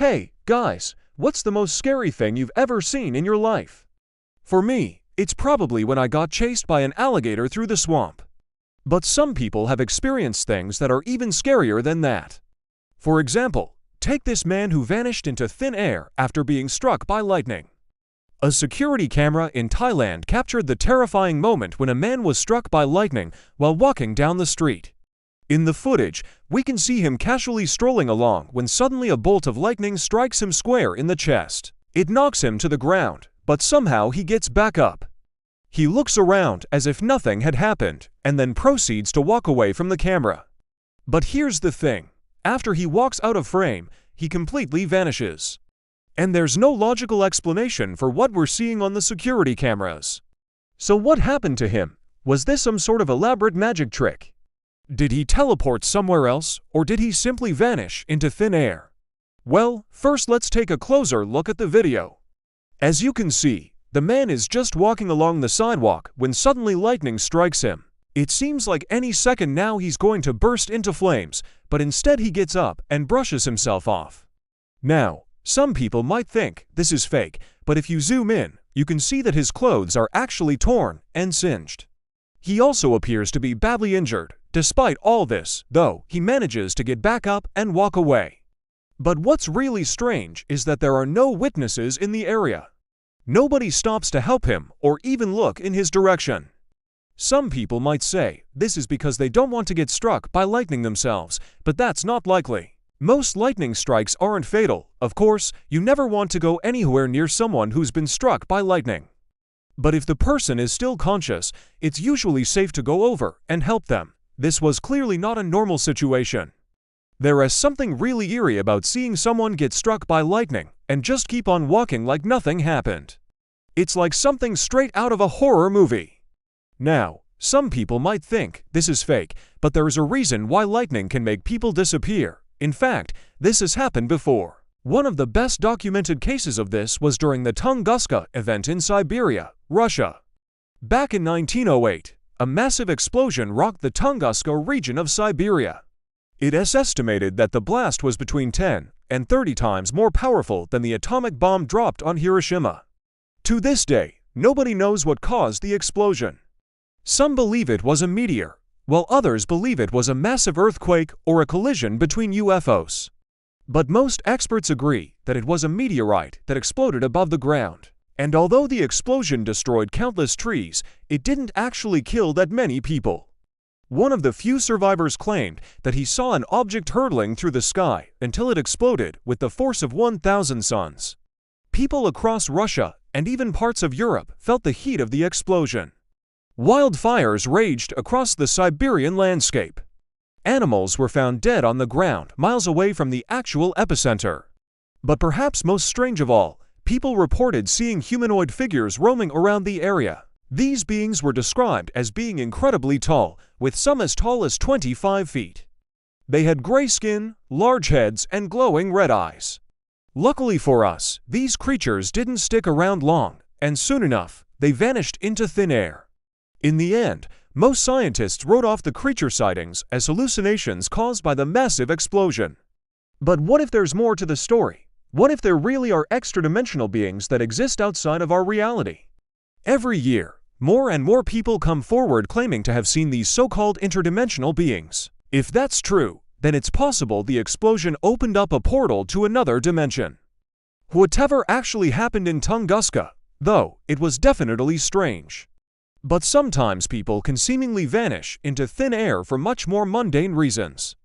Hey, guys, what's the most scary thing you've ever seen in your life? For me, it's probably when I got chased by an alligator through the swamp. But some people have experienced things that are even scarier than that. For example, take this man who vanished into thin air after being struck by lightning. A security camera in Thailand captured the terrifying moment when a man was struck by lightning while walking down the street. In the footage, we can see him casually strolling along when suddenly a bolt of lightning strikes him square in the chest. It knocks him to the ground, but somehow he gets back up. He looks around as if nothing had happened, and then proceeds to walk away from the camera. But here's the thing. After he walks out of frame, he completely vanishes. And there's no logical explanation for what we're seeing on the security cameras. So what happened to him? Was this some sort of elaborate magic trick? Did he teleport somewhere else, or did he simply vanish into thin air? Well, first let's take a closer look at the video. As you can see, the man is just walking along the sidewalk when suddenly lightning strikes him. It seems like any second now he's going to burst into flames, but instead he gets up and brushes himself off. Now, some people might think this is fake, but if you zoom in, you can see that his clothes are actually torn and singed. He also appears to be badly injured. Despite all this, though, he manages to get back up and walk away. But what's really strange is that there are no witnesses in the area. Nobody stops to help him or even look in his direction. Some people might say this is because they don't want to get struck by lightning themselves, but that's not likely. Most lightning strikes aren't fatal. Of course, you never want to go anywhere near someone who's been struck by lightning. But if the person is still conscious, it's usually safe to go over and help them. This was clearly not a normal situation. There is something really eerie about seeing someone get struck by lightning and just keep on walking like nothing happened. It's like something straight out of a horror movie. Now, some people might think this is fake, but there is a reason why lightning can make people disappear. In fact, this has happened before. One of the best documented cases of this was during the Tunguska event in Siberia, Russia. Back in 1908, a massive explosion rocked the Tunguska region of Siberia. It is estimated that the blast was between 10 and 30 times more powerful than the atomic bomb dropped on Hiroshima. To this day, nobody knows what caused the explosion. Some believe it was a meteor, while others believe it was a massive earthquake or a collision between UFOs. But most experts agree that it was a meteorite that exploded above the ground. And although the explosion destroyed countless trees, it didn't actually kill that many people. One of the few survivors claimed that he saw an object hurtling through the sky until it exploded with the force of 1,000 suns. People across Russia and even parts of Europe felt the heat of the explosion. Wildfires raged across the Siberian landscape. Animals were found dead on the ground miles away from the actual epicenter. But perhaps most strange of all, people reported seeing humanoid figures roaming around the area. These beings were described as being incredibly tall, with some as tall as 25 feet. They had gray skin, large heads, and glowing red eyes. Luckily for us, these creatures didn't stick around long, and soon enough, they vanished into thin air. In the end, most scientists wrote off the creature sightings as hallucinations caused by the massive explosion. But what if there's more to the story? What if there really are extra-dimensional beings that exist outside of our reality? Every year, more and more people come forward claiming to have seen these so-called interdimensional beings. If that's true, then it's possible the explosion opened up a portal to another dimension. Whatever actually happened in Tunguska, though, it was definitely strange. But sometimes people can seemingly vanish into thin air for much more mundane reasons.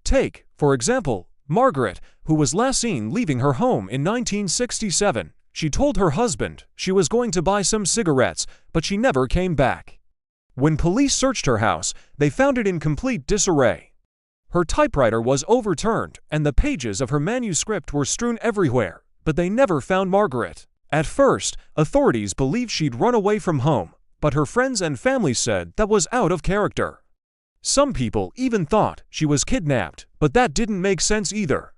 Take, for example, Margaret, who was last seen leaving her home in 1967. She told her husband she was going to buy some cigarettes, but she never came back. When police searched her house, they found it in complete disarray. Her typewriter was overturned, and the pages of her manuscript were strewn everywhere, but they never found Margaret. At first, authorities believed she'd run away from home, but her friends and family said that was out of character. Some people even thought she was kidnapped, but that didn't make sense either.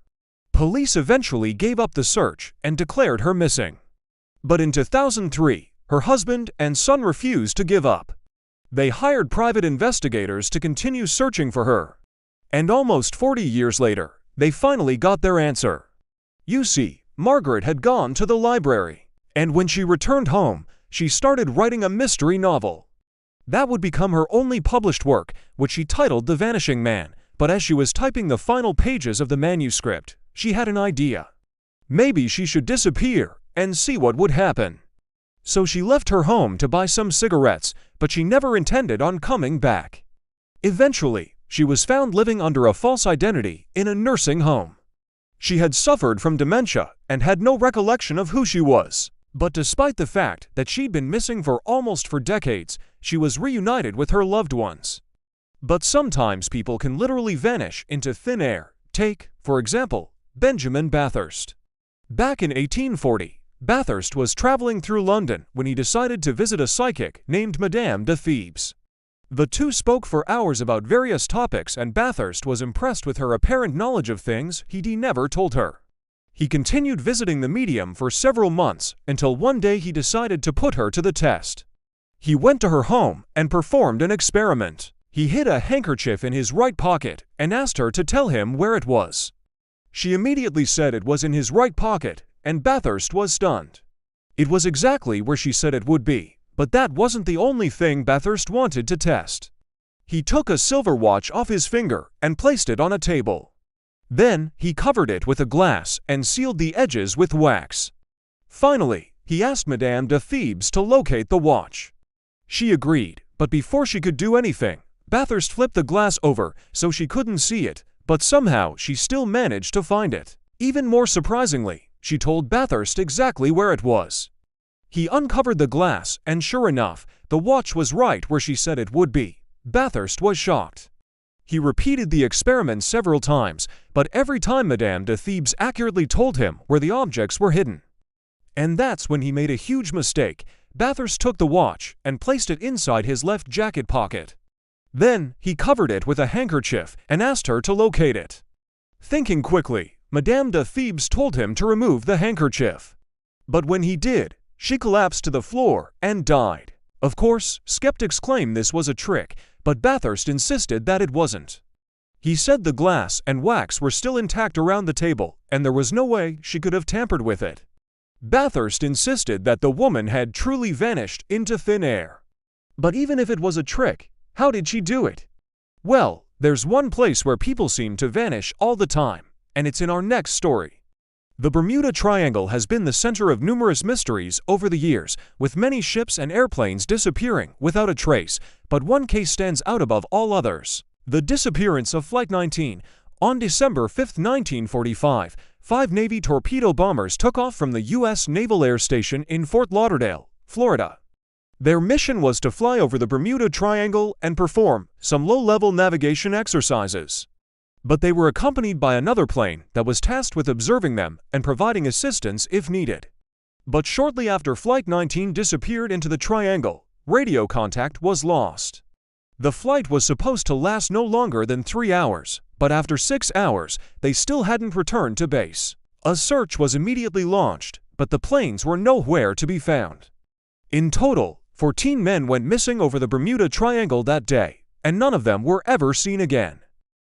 Police eventually gave up the search and declared her missing. But in 2003, her husband and son refused to give up. They hired private investigators to continue searching for her. And almost 40 years later, they finally got their answer. You see, Margaret had gone to the library, and when she returned home, she started writing a mystery novel. That would become her only published work, which she titled The Vanishing Man, but as she was typing the final pages of the manuscript, she had an idea. Maybe she should disappear and see what would happen. So she left her home to buy some cigarettes, but she never intended on coming back. Eventually, she was found living under a false identity in a nursing home. She had suffered from dementia and had no recollection of who she was. But despite the fact that she'd been missing for decades, she was reunited with her loved ones. But sometimes people can literally vanish into thin air. Take, for example, Benjamin Bathurst. Back in 1840, Bathurst was traveling through London when he decided to visit a psychic named Madame de Thebes. The two spoke for hours about various topics, and Bathurst was impressed with her apparent knowledge of things he'd never told her. He continued visiting the medium for several months until one day he decided to put her to the test. He went to her home and performed an experiment. He hid a handkerchief in his right pocket and asked her to tell him where it was. She immediately said it was in his right pocket, and Bathurst was stunned. It was exactly where she said it would be, but that wasn't the only thing Bathurst wanted to test. He took a silver watch off his finger and placed it on a table. Then, he covered it with a glass and sealed the edges with wax. Finally, he asked Madame de Thebes to locate the watch. She agreed, but before she could do anything, Bathurst flipped the glass over so she couldn't see it, but somehow she still managed to find it. Even more surprisingly, she told Bathurst exactly where it was. He uncovered the glass, and sure enough, the watch was right where she said it would be. Bathurst was shocked. He repeated the experiment several times, but every time Madame de Thebes accurately told him where the objects were hidden. And that's when he made a huge mistake. Bathurst took the watch and placed it inside his left jacket pocket. Then, he covered it with a handkerchief and asked her to locate it. Thinking quickly, Madame de Thebes told him to remove the handkerchief. But when he did, she collapsed to the floor and died. Of course, skeptics claim this was a trick, but Bathurst insisted that it wasn't. He said the glass and wax were still intact around the table, and there was no way she could have tampered with it. Bathurst insisted that the woman had truly vanished into thin air. But even if it was a trick, how did she do it? Well, there's one place where people seem to vanish all the time, and it's in our next story. The Bermuda Triangle has been the center of numerous mysteries over the years, with many ships and airplanes disappearing without a trace, but one case stands out above all others: the disappearance of Flight 19. On December 5, 1945, 5 Navy torpedo bombers took off from the U.S. Naval Air Station in Fort Lauderdale, Florida. Their mission was to fly over the Bermuda Triangle and perform some low-level navigation exercises. But they were accompanied by another plane that was tasked with observing them and providing assistance if needed. But shortly after Flight 19 disappeared into the triangle, radio contact was lost. The flight was supposed to last no longer than 3 hours, but after 6 hours, they still hadn't returned to base. A search was immediately launched, but the planes were nowhere to be found. In total, 14 men went missing over the Bermuda Triangle that day, and none of them were ever seen again.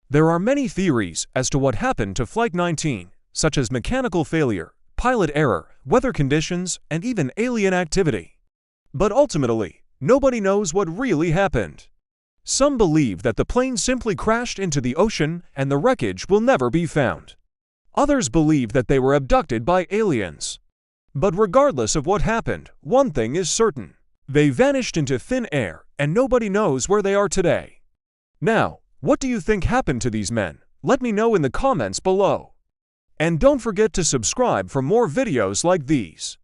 There are many theories as to what happened to Flight 19, such as mechanical failure, pilot error, weather conditions, and even alien activity. But ultimately, nobody knows what really happened. Some believe that the plane simply crashed into the ocean and the wreckage will never be found. Others believe that they were abducted by aliens. But regardless of what happened, one thing is certain: they vanished into thin air, and nobody knows where they are today. Now, what do you think happened to these men? Let me know in the comments below. And don't forget to subscribe for more videos like these.